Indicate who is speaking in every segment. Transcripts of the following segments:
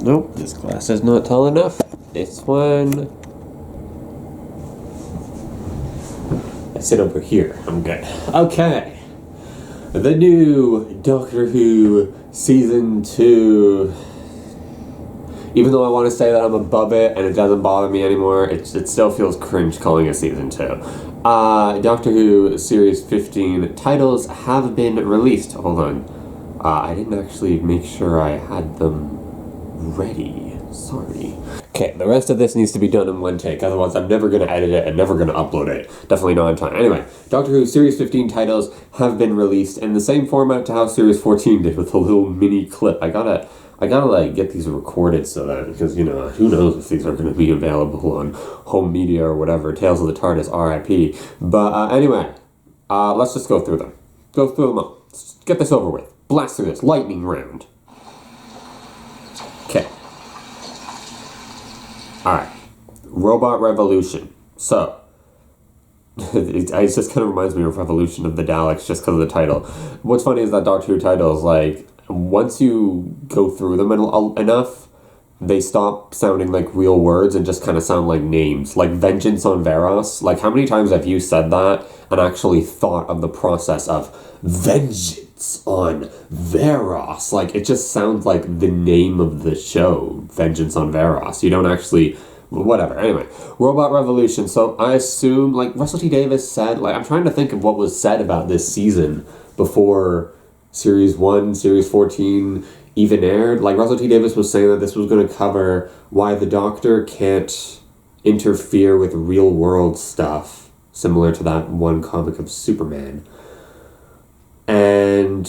Speaker 1: Nope, this glass is not tall enough. This one. I sit over here. I'm good. Okay. The new Doctor Who Season 2. Even though I want to say that I'm above it and it doesn't bother me anymore, it still feels cringe calling it Season 2. Doctor Who Series 15 titles have been released. Hold on. I didn't actually make sure I had them ready. Sorry. Okay, the rest of this needs to be done in one take, otherwise I'm never going to edit it and never going to upload it. Definitely not in time. Anyway, Doctor Who Series 15 titles have been released in the same format to how Series 14 did, with a little mini clip. I gotta like get these recorded so that, because, you know, who knows if these are going to be available on home media or whatever. Tales of the TARDIS, RIP. But anyway, let's just go through them. Go through them all. Let's get this over with. Blast through this. Lightning round. Okay. Alright. Robot Revolution. So, it just kind of reminds me of Revolution of the Daleks just because of the title. What's funny is that Doctor Who titles, like, once you go through them enough, they stop sounding like real words and just kind of sound like names. Like Vengeance on Varos. Like, how many times have you said that and actually thought of the process of Vengeance on Varos? Like, it just sounds like the name of the show, Vengeance on Varos. You don't actually... Whatever. Anyway, Robot Revolution. So I assume, like, Russell T Davies said... Like, I'm trying to think of what was said about this season before Series 1, Series 14 even aired. Like, Russell T Davies was saying that this was going to cover why the Doctor can't interfere with real-world stuff, similar to that one comic of Superman. And,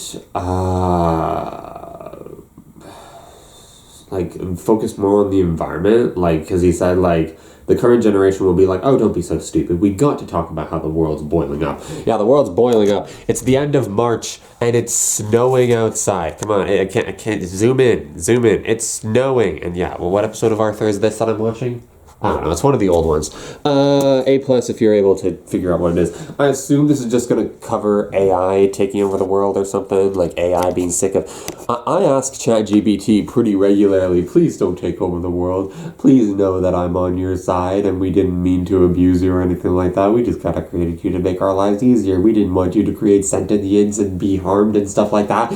Speaker 1: like, focus more on the environment. Like, because he said, like, the current generation will be like, oh, don't be so stupid. We got to talk about how the world's boiling up. Yeah, the world's boiling up. It's the end of March, and it's snowing outside. Come on, I can't. Zoom in. It's snowing. And yeah, well, what episode of Arthur is this that I'm watching? I don't know, it's one of the old ones. A+ if you're able to figure out what it is. I assume this is just going to cover AI taking over the world or something, like AI being sick of... I ask ChatGPT pretty regularly, please don't take over the world. Please know that I'm on your side and we didn't mean to abuse you or anything like that. We just kind of created you to make our lives easier. We didn't want you to create sentience and be harmed and stuff like that.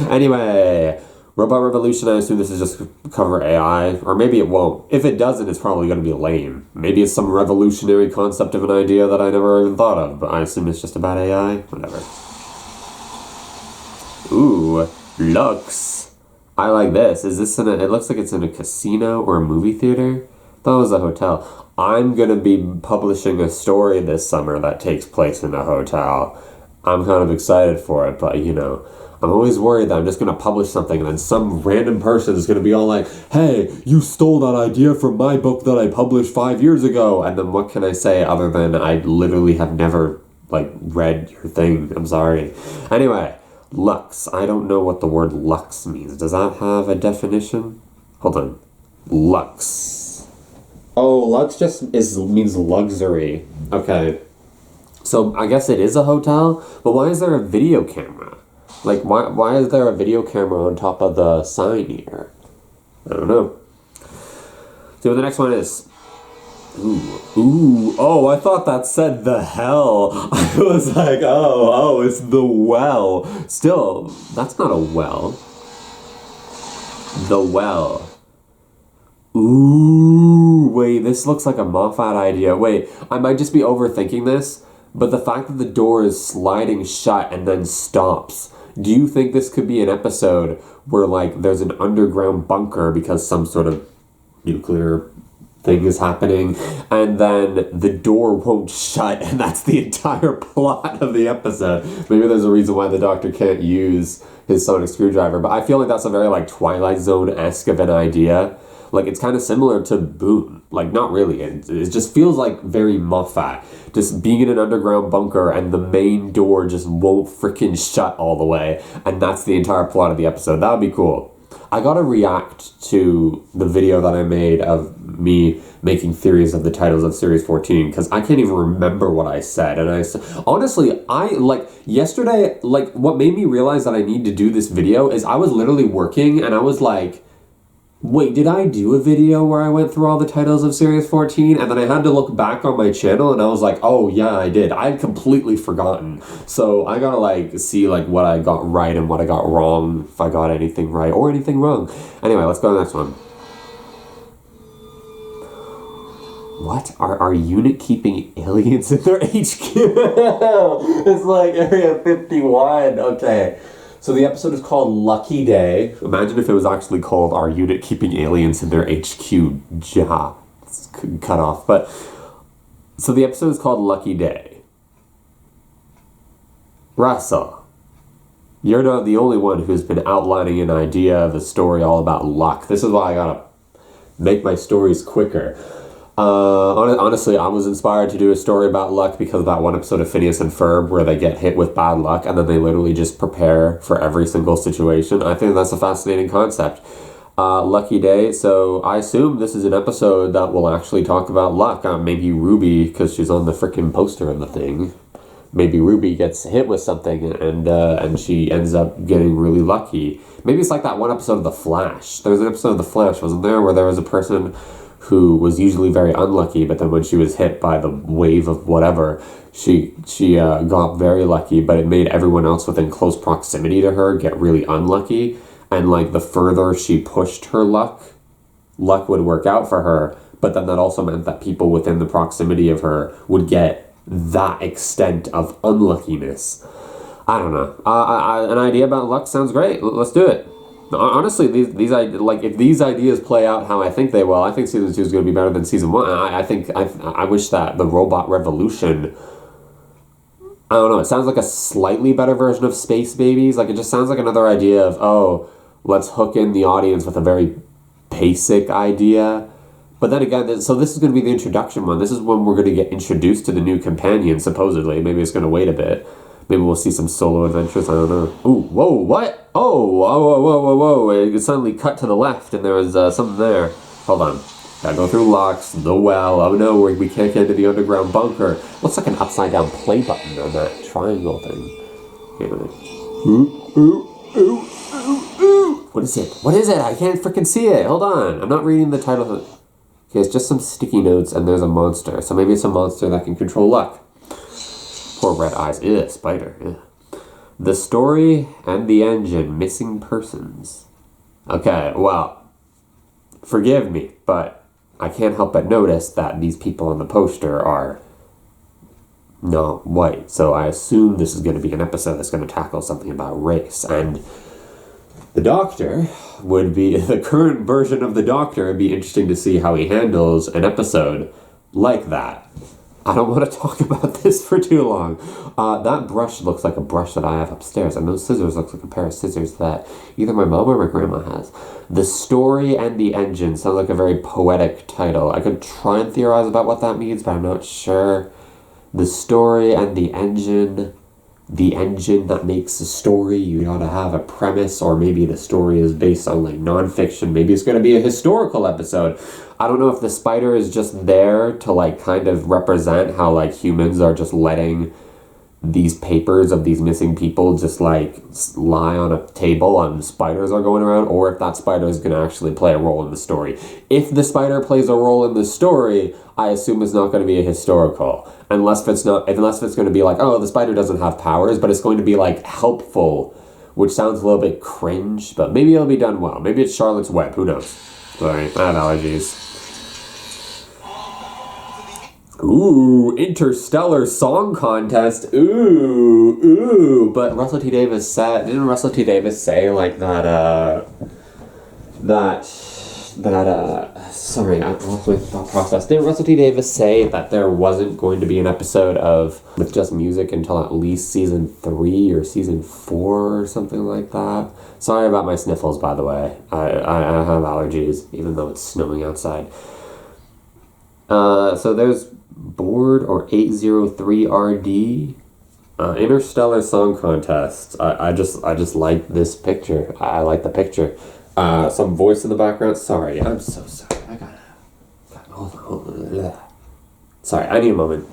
Speaker 1: Anyway... Robot Revolution, I assume this is just cover AI, or maybe it won't. If it doesn't, it's probably going to be lame. Maybe it's some revolutionary concept of an idea that I never even thought of, but I assume it's just about AI. Whatever. Ooh, Lux. I like this. Is this in a... It looks like it's in a casino or a movie theater. That was a hotel. I'm going to be publishing a story this summer that takes place in a hotel. I'm kind of excited for it, but, you know... I'm always worried that I'm just going to publish something and then some random person is going to be all like, hey, you stole that idea from my book that I published 5 years ago. And then what can I say other than I literally have never, like, read your thing. I'm sorry. Anyway, Lux. I don't know what the word Lux means. Does that have a definition? Hold on. Lux. Oh, Lux just means luxury. Okay. So I guess it is a hotel, but why is there a video camera? Like, why is there a video camera on top of the sign here? I don't know. See what the next one is. Ooh, oh, I thought that said the hell. I was like, oh, it's the well. Still, that's not a well. The well. Ooh, wait, this looks like a Moffat idea. Wait, I might just be overthinking this, but the fact that the door is sliding shut and then stops... Do you think this could be an episode where, like, there's an underground bunker because some sort of nuclear thing is happening, and then the door won't shut, and that's the entire plot of the episode? Maybe there's a reason why the Doctor can't use his sonic screwdriver, but I feel like that's a very, like, Twilight Zone-esque of an idea. Like, it's kind of similar to Boone. Like, not really. It just feels like very Moffat. Just being in an underground bunker and the main door just won't freaking shut all the way. And that's the entire plot of the episode. That would be cool. I gotta react to the video that I made of me making theories of the titles of Series 14, because I can't even remember what I said. And honestly, yesterday, what made me realize that I need to do this video is I was literally working and I was like, Wait, did I do a video where I went through all the titles of Series 14? And then I had to look back on my channel and I was like, oh yeah, I did. I'd completely forgotten. So I gotta like see like what I got right and what I got wrong, if I got anything right or anything wrong. Anyway, let's go to the next one. What? Our unit keeping aliens in their HQ? It's like Area 51. Okay. So the episode is called Lucky Day. Imagine if it was actually called Our Unit Keeping Aliens in Their HQ. Ja. It's cut off. But, so the episode is called Lucky Day. Russell, you're not the only one who's been outlining an idea of a story all about luck. This is why I gotta make my stories quicker. Honestly, I was inspired to do a story about luck because of that one episode of Phineas and Ferb where they get hit with bad luck and then they literally just prepare for every single situation. I think that's a fascinating concept. Lucky Day, so I assume this is an episode that will actually talk about luck. Maybe Ruby, because she's on the freaking poster of the thing. Maybe Ruby gets hit with something and she ends up getting really lucky. Maybe it's like that one episode of The Flash. There was an episode of The Flash, wasn't there, where there was a person who was usually very unlucky, but then when she was hit by the wave of whatever, she got very lucky, but it made everyone else within close proximity to her get really unlucky. And like the further she pushed her luck would work out for her. But then that also meant that people within the proximity of her would get that extent of unluckiness. I don't know. An idea about luck sounds great. Let's do it. Honestly, these like if these ideas play out how I think they will, I think season 2 is going to be better than season 1. I wish that the robot revolution. I don't know. It sounds like a slightly better version of Space Babies. Like it just sounds like another idea of let's hook in the audience with a very basic idea. But then again, so this is going to be the introduction one. This is when we're going to get introduced to the new companion. Supposedly, maybe it's going to wait a bit. Maybe we'll see some solo adventures. I don't know. Ooh, whoa, what? Oh, whoa. It suddenly cut to the left and there was something there. Hold on. Gotta go through locks, the well. Oh no, we can't get into the underground bunker. Looks like an upside down play button on that triangle thing. Wait a minute. Ooh. What is it? What is it? I can't freaking see it. Hold on. I'm not reading the title. Okay, it's just some sticky notes and there's a monster. So maybe it's a monster that can control luck. Poor red eyes. Ew, spider. Ew. The story and the engine. Missing persons. Okay, well, forgive me, but I can't help but notice that these people on the poster are not white. So I assume this is going to be an episode that's going to tackle something about race. And the Doctor would be, the current version of the Doctor, it'd be interesting to see how he handles an episode like that. I don't want to talk about this for too long. That brush looks like a brush that I have upstairs, and those scissors looks like a pair of scissors that either my mom or my grandma has. The story and the engine sound like a very poetic title. I could try and theorize about what that means, but I'm not sure. The story and the engine that makes the story. You gotta have a premise, or maybe the story is based on like nonfiction. Maybe it's gonna be a historical episode. I don't know if the spider is just there to like kind of represent how like humans are just letting these papers of these missing people just like lie on a table and spiders are going around, or if that spider is going to actually play a role in the story. If the spider plays a role in the story, I assume it's not going to be a historical, unless it's going to be like, oh, the spider doesn't have powers, but it's going to be like helpful, which sounds a little bit cringe, but maybe it'll be done well. Maybe it's Charlotte's Web, who knows? Sorry, I have allergies. Ooh, Interstellar Song Contest. Ooh. But didn't Russell T Davies say like sorry, I lost my thought process. Didn't Russell T Davies say that there wasn't going to be an episode with just music until at least season 3 or season 4 or something like that? Sorry about my sniffles, by the way. I have allergies, even though it's snowing outside. So there's Board or 803RD, Interstellar Song Contest. I just like this picture. I like the picture. Some voice in the background. Sorry, I'm so sorry. Hold on. Sorry, I need a moment.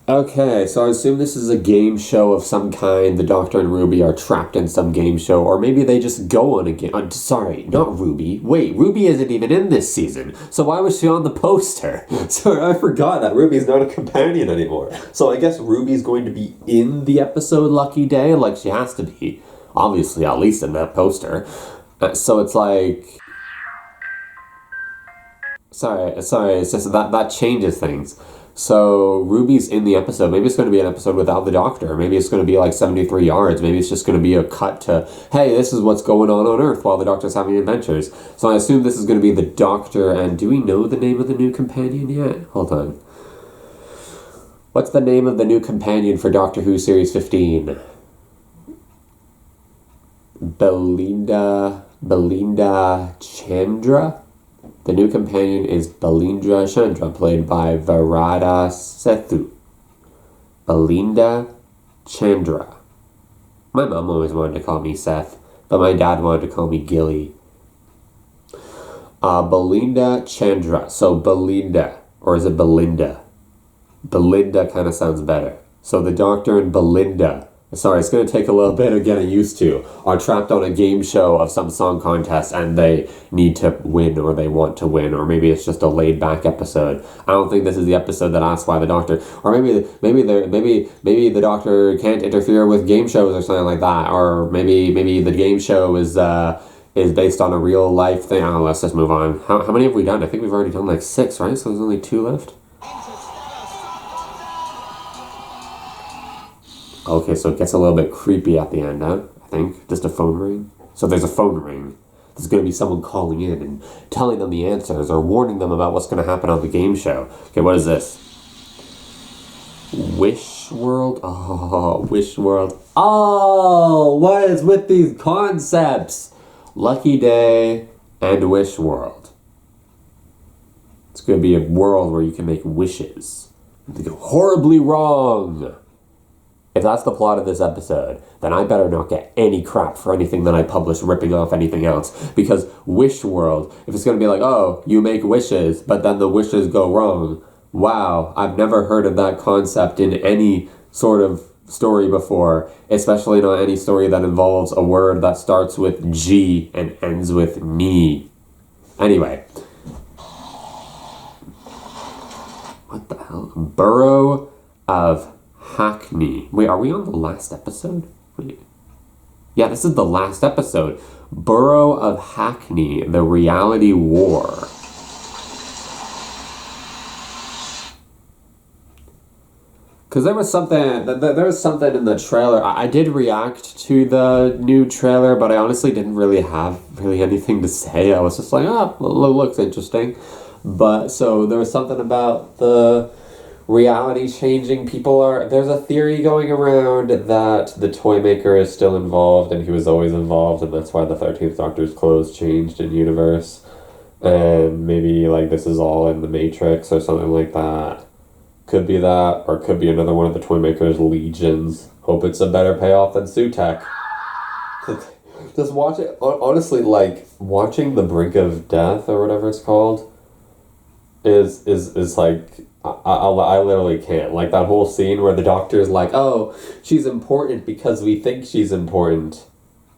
Speaker 1: Okay, so I assume this is a game show of some kind. The Doctor and Ruby are trapped in some game show, or maybe they just go on a game. Sorry, not Ruby. Wait, Ruby isn't even in this season, so why was she on the poster? Sorry, I forgot that Ruby's not a companion anymore. So I guess Ruby's going to be in the episode Lucky Day, like she has to be. Obviously, at least in that poster. So it's like... Sorry, it's just that changes things. So Ruby's in the episode. Maybe it's going to be an episode without the Doctor. Maybe it's going to be like 73 yards. Maybe it's just going to be a cut to, hey, this is what's going on Earth while the Doctor's having adventures. So I assume this is going to be the Doctor. And do we know the name of the new companion yet? Hold on. What's the name of the new companion for Doctor Who Series 15? Belinda Chandra? The new companion is Belinda Chandra, played by Varada Sethu. Belinda Chandra. My mom always wanted to call me Seth, but my dad wanted to call me Gilly. Belinda Chandra. So Belinda, or is it Belinda? Belinda kind of sounds better. So the Doctor and Belinda, sorry, it's going to take a little bit of getting used to, are trapped on a game show of some song contest and they need to win, or they want to win, or maybe it's just a laid back episode. I don't think this is the episode that asks why the Doctor, or maybe the Doctor can't interfere with game shows or something like that, or maybe the game show is based on a real life thing. Oh, let's just move on. How many have we done? I think we've already done like 6, right? So there's only 2 left. Okay, so it gets a little bit creepy at the end, huh? I think. Just a phone ring. So there's a phone ring. There's going to be someone calling in and telling them the answers or warning them about what's going to happen on the game show. Okay, what is this? Wish World? Oh, Wish World. Oh, what is with these concepts? Lucky Day and Wish World. It's going to be a world where you can make wishes. They go horribly wrong. If that's the plot of this episode, then I better not get any crap for anything that I publish ripping off anything else. Because Wish World, if it's going to be like, oh, you make wishes, but then the wishes go wrong. Wow, I've never heard of that concept in any sort of story before. Especially not any story that involves a word that starts with G and ends with ni. Anyway. What the hell? Borough of Hackney. Wait, are we on the last episode? Wait. Yeah, this is the last episode. Borough of Hackney, the reality war. Because there was something in the trailer. I did react to the new trailer, but I honestly didn't really have anything to say. I was just like, looks interesting. But so there was something about the reality changing. There's a theory going around that the toy maker is still involved, and he was always involved, and that's why the 13th Doctor's clothes changed in universe. And maybe like this is all in the Matrix or something like that. Could be that, or could be another one of the toy maker's legions. Hope it's a better payoff than Sutek. Just watch it. Honestly, like watching The Brink of Death or whatever it's called is like, I literally can't. Like that whole scene where the Doctor's like, oh, she's important because we think she's important.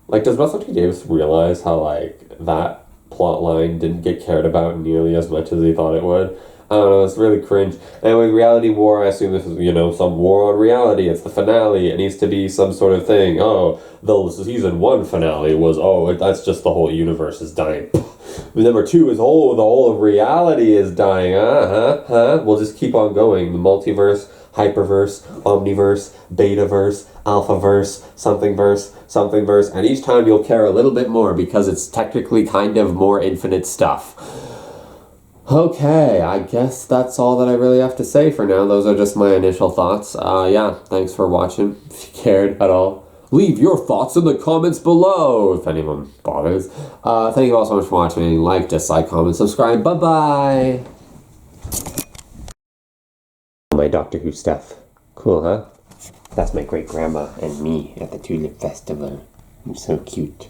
Speaker 1: Like, does Russell T Davies realize how like that plot line didn't get cared about nearly as much as he thought it would? I don't know, it's really cringe. Anyway, Reality War, I assume this is, some war on reality. It's the finale. It needs to be some sort of thing. Oh, the season 1 finale was, that's just the whole universe is dying. Number 2 is, the whole of reality is dying. We'll just keep on going. The multiverse, hyperverse, omniverse, betaverse, alphaverse, something verse. And each time you'll care a little bit more because it's technically kind of more infinite stuff. Okay, I guess that's all that I really have to say for now. Those are just my initial thoughts. Thanks for watching. If you cared at all, leave your thoughts in the comments below, if anyone bothers. Thank you all so much for watching. Like, dislike, comment, subscribe. Bye-bye. My Doctor Who stuff. Cool, huh? That's my great-grandma and me at the Tulip Festival. I'm so cute.